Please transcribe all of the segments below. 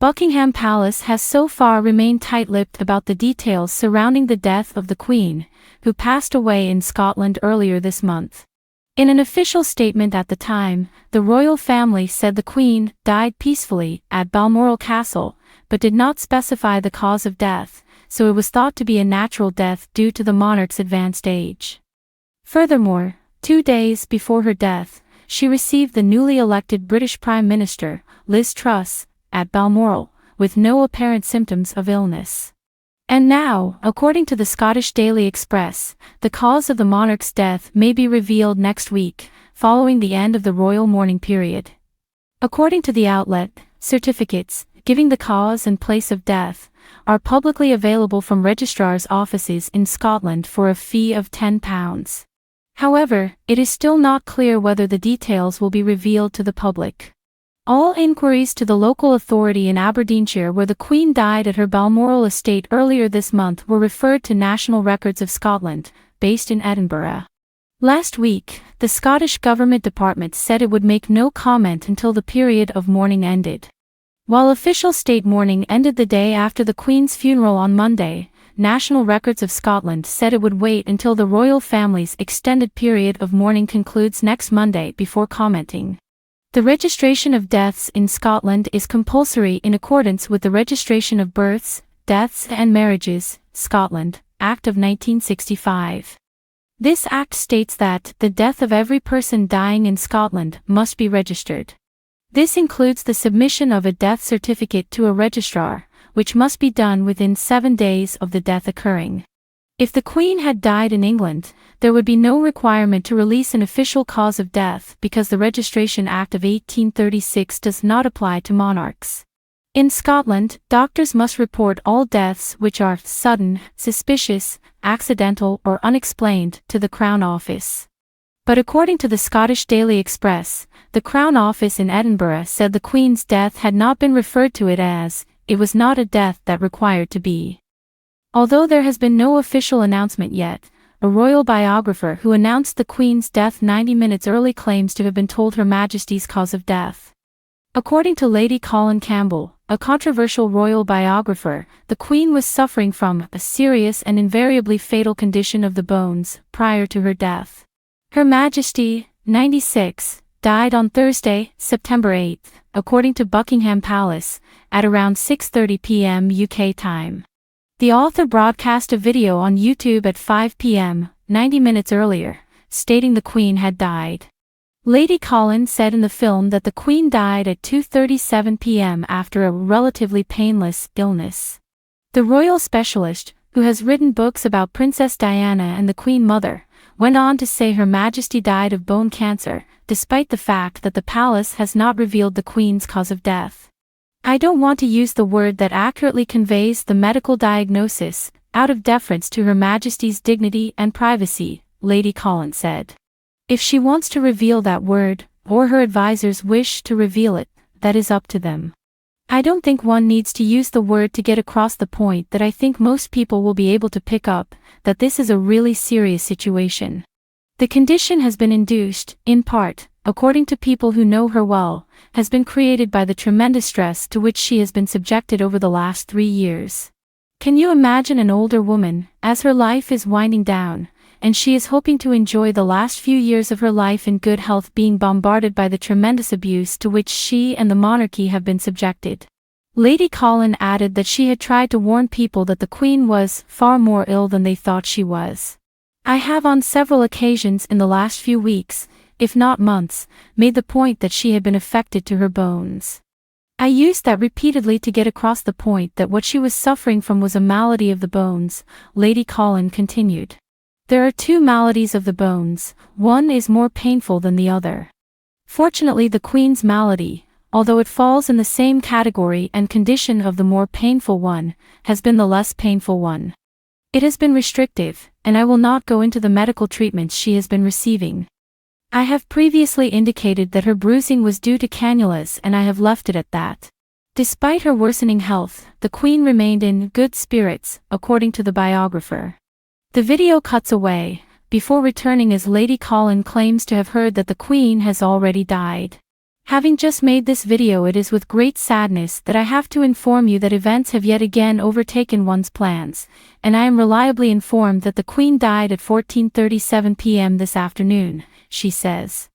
Buckingham Palace has so far remained tight-lipped about the details surrounding the death of the Queen, who passed away in Scotland earlier this month. In an official statement at the time, the royal family said the Queen died peacefully at Balmoral Castle, but did not specify the cause of death, so it was thought to be a natural death due to the monarch's advanced age. Furthermore, 2 days before her death, she received the newly elected British Prime Minister, Liz Truss, at Balmoral, with no apparent symptoms of illness. And now, according to the Scottish Daily Express, the cause of the monarch's death may be revealed next week, following the end of the royal mourning period. According to the outlet, certificates, giving the cause and place of death, are publicly available from registrars' offices in Scotland for a fee of £10. However, it is still not clear whether the details will be revealed to the public. All inquiries to the local authority in Aberdeenshire where the Queen died at her Balmoral estate earlier this month were referred to National Records of Scotland, based in Edinburgh. Last week, the Scottish Government Department said it would make no comment until the period of mourning ended. While official state mourning ended the day after the Queen's funeral on Monday, National Records of Scotland said it would wait until the royal family's extended period of mourning concludes next Monday before commenting. The registration of deaths in Scotland is compulsory in accordance with the Registration of Births, Deaths and Marriages, Scotland, Act of 1965. This act states that the death of every person dying in Scotland must be registered. This includes the submission of a death certificate to a registrar, which must be done within 7 days of the death occurring. If the Queen had died in England, there would be no requirement to release an official cause of death because the Registration Act of 1836 does not apply to monarchs. In Scotland, doctors must report all deaths which are sudden, suspicious, accidental or unexplained to the Crown Office. But according to the Scottish Daily Express, the Crown Office in Edinburgh said the Queen's death had not been referred to it as, it was not a death that required to be. Although there has been no official announcement yet, a royal biographer who announced the Queen's death 90 minutes early claims to have been told Her Majesty's cause of death. According to Lady Colin Campbell, a controversial royal biographer, the Queen was suffering from a serious and invariably fatal condition of the bones prior to her death. Her Majesty, 96, died on Thursday, September 8, according to Buckingham Palace, at around 6:30 p.m. UK time. The author broadcast a video on YouTube at 5 p.m., 90 minutes earlier, stating the Queen had died. Lady Colin said in the film that the Queen died at 2:37 p.m. after a relatively painless illness. The royal specialist, who has written books about Princess Diana and the Queen Mother, went on to say Her Majesty died of bone cancer, despite the fact that the palace has not revealed the Queen's cause of death. I don't want to use the word that accurately conveys the medical diagnosis, out of deference to Her Majesty's dignity and privacy, Lady Colin said. If she wants to reveal that word, or her advisors wish to reveal it, that is up to them. I don't think one needs to use the word to get across the point that I think most people will be able to pick up, that this is a really serious situation. The condition has been induced, in part, according to people who know her well, has been created by the tremendous stress to which she has been subjected over the last 3 years. Can you imagine an older woman, as her life is winding down, and she is hoping to enjoy the last few years of her life in good health being bombarded by the tremendous abuse to which she and the monarchy have been subjected? Lady Colin added that she had tried to warn people that the Queen was far more ill than they thought she was. I have on several occasions in the last few weeks, if not months, made the point that she had been affected to her bones. I used that repeatedly to get across the point that what she was suffering from was a malady of the bones, Lady Colin continued. There are 2 maladies of the bones, one is more painful than the other. Fortunately, the Queen's malady, although it falls in the same category and condition of the more painful one, has been the less painful one. It has been restrictive, and I will not go into the medical treatments she has been receiving. I have previously indicated that her bruising was due to cannulas and I have left it at that. Despite her worsening health, the Queen remained in good spirits, according to the biographer. The video cuts away, before returning as Lady Colin claims to have heard that the Queen has already died. Having just made this video, it is with great sadness that I have to inform you that events have yet again overtaken one's plans, and I am reliably informed that the Queen died at 14:37 p.m. this afternoon, she says.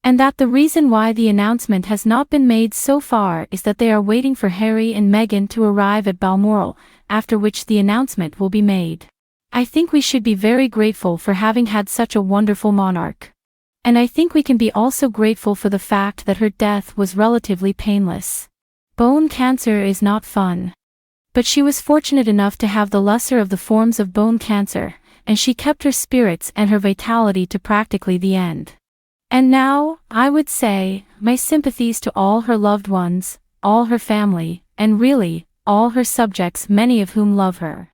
And that the reason why the announcement has not been made so far is that they are waiting for Harry and Meghan to arrive at Balmoral, after which the announcement will be made. I think we should be very grateful for having had such a wonderful monarch. And I think we can be also grateful for the fact that her death was relatively painless. Bone cancer is not fun. But she was fortunate enough to have the lesser of the forms of bone cancer, and she kept her spirits and her vitality to practically the end. And now, I would say, my sympathies to all her loved ones, all her family, and really, all her subjects, many of whom love her.